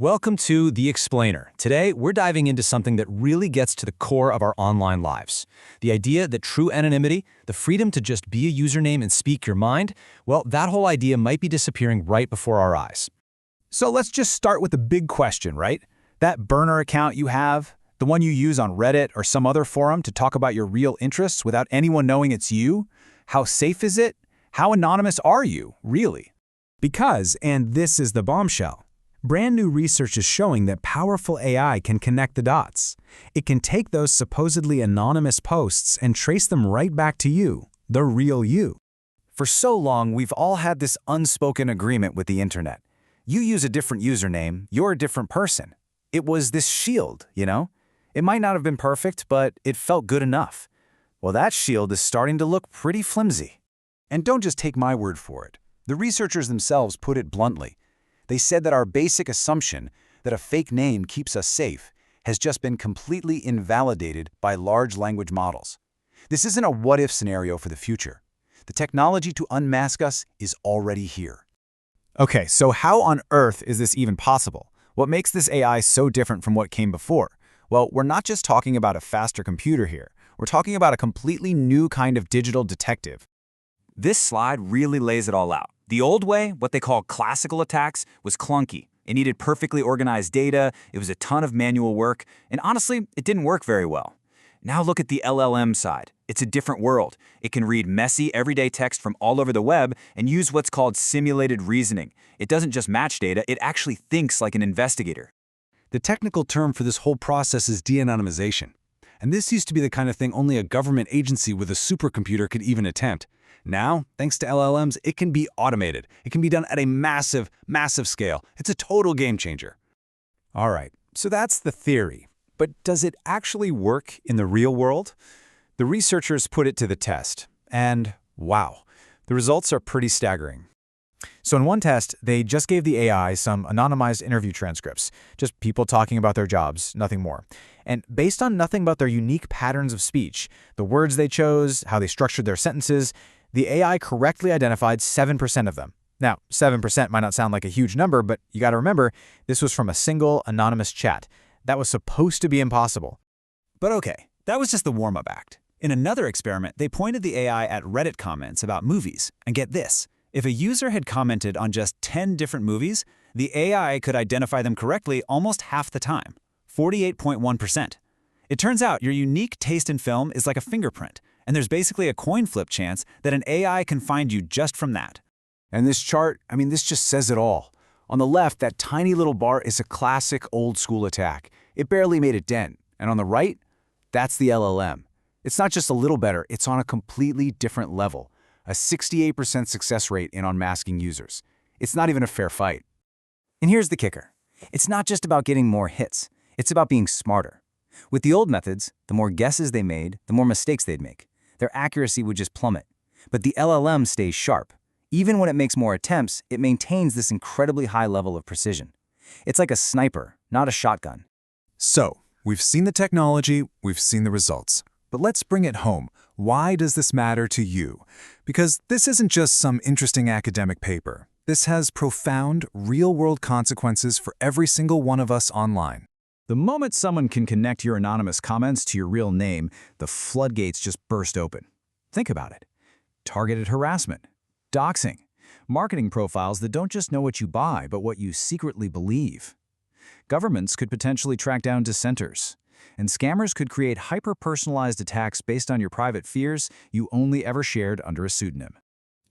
Welcome to The Explainer. Today, we're diving into something that really gets to the core of our online lives. The idea that true anonymity, the freedom to just be a username and speak your mind, well, that whole idea might be disappearing right before our eyes. So let's just start with the big question, right? That burner account you have, the one you use on Reddit or some other forum to talk about your real interests without anyone knowing it's you? How safe is it? How anonymous are you, really? Because, and this is the bombshell, brand new research is showing that powerful AI can connect the dots. It can take those supposedly anonymous posts and trace them right back to you, the real you. For so long, we've all had this unspoken agreement with the internet. You use a different username, you're a different person. It was this shield, you know? It might not have been perfect, but it felt good enough. Well, that shield is starting to look pretty flimsy. And don't just take my word for it. The researchers themselves put it bluntly. They said that our basic assumption that a fake name keeps us safe has just been completely invalidated by large language models. This isn't a what-if scenario for the future. The technology to unmask us is already here. Okay, so how on earth is this even possible? What makes this AI so different from what came before? Well, we're not just talking about a faster computer here. We're talking about a completely new kind of digital detective. This slide really lays it all out. The old way, what they call classical attacks, was clunky. It needed perfectly organized data, it was a ton of manual work, and honestly, it didn't work very well. Now look at the LLM side. It's a different world. It can read messy, everyday text from all over the web and use what's called simulated reasoning. It doesn't just match data, it actually thinks like an investigator. The technical term for this whole process is de-anonymization. And this used to be the kind of thing only a government agency with a supercomputer could even attempt. Now, thanks to LLMs, it can be automated. It can be done at a massive, massive scale. It's a total game changer. All right, so that's the theory. But does it actually work in the real world? The researchers put it to the test, and wow, the results are pretty staggering. So in one test, they just gave the AI some anonymized interview transcripts, just people talking about their jobs, nothing more. And based on nothing but their unique patterns of speech, the words they chose, how they structured their sentences, the AI correctly identified 7% of them. Now, 7% might not sound like a huge number, but you gotta remember, this was from a single anonymous chat. That was supposed to be impossible. But okay, that was just the warm-up act. In another experiment, they pointed the AI at Reddit comments about movies. And get this, if a user had commented on just 10 different movies, the AI could identify them correctly almost half the time, 48.1%. It turns out your unique taste in film is like a fingerprint, and there's basically a coin flip chance that an AI can find you just from that. And this chart, this just says it all. On the left, that tiny little bar is a classic old-school attack. It barely made a dent. And on the right, that's the LLM. It's not just a little better, it's on a completely different level. A 68% success rate in unmasking users. It's not even a fair fight. And here's the kicker. It's not just about getting more hits. It's about being smarter. With the old methods, the more guesses they made, the more mistakes they'd make. Their accuracy would just plummet. But the LLM stays sharp. Even when it makes more attempts, it maintains this incredibly high level of precision. It's like a sniper, not a shotgun. So, we've seen the technology, we've seen the results. But let's bring it home. Why does this matter to you? Because this isn't just some interesting academic paper. This has profound, real-world consequences for every single one of us online. The moment someone can connect your anonymous comments to your real name, the floodgates just burst open. Think about it. Targeted harassment, doxing, marketing profiles that don't just know what you buy, but what you secretly believe. Governments could potentially track down dissenters, and scammers could create hyper-personalized attacks based on your private fears you only ever shared under a pseudonym.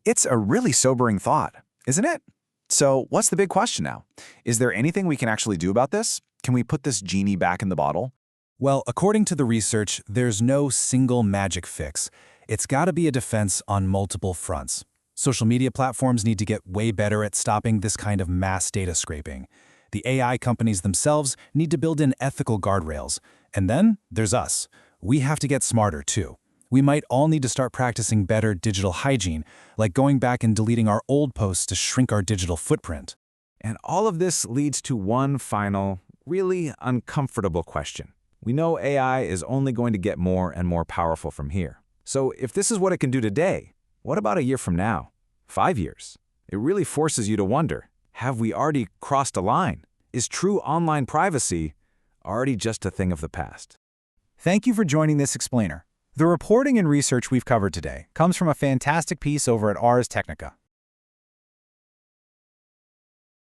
It's a really sobering thought, isn't it? So what's the big question now? Is there anything we can actually do about this? Can we put this genie back in the bottle? Well, according to the research, there's no single magic fix. It's got to be a defense on multiple fronts. Social media platforms need to get way better at stopping this kind of mass data scraping. The AI companies themselves need to build in ethical guardrails. And then there's us. We have to get smarter too. We might all need to start practicing better digital hygiene, like going back and deleting our old posts to shrink our digital footprint. And all of this leads to one final, really uncomfortable question. We know AI is only going to get more and more powerful from here. So if this is what it can do today, what about a year from now? 5 years? It really forces you to wonder, have we already crossed a line? Is true online privacy already just a thing of the past? Thank you for joining this explainer. The reporting and research we've covered today comes from a fantastic piece over at Ars Technica.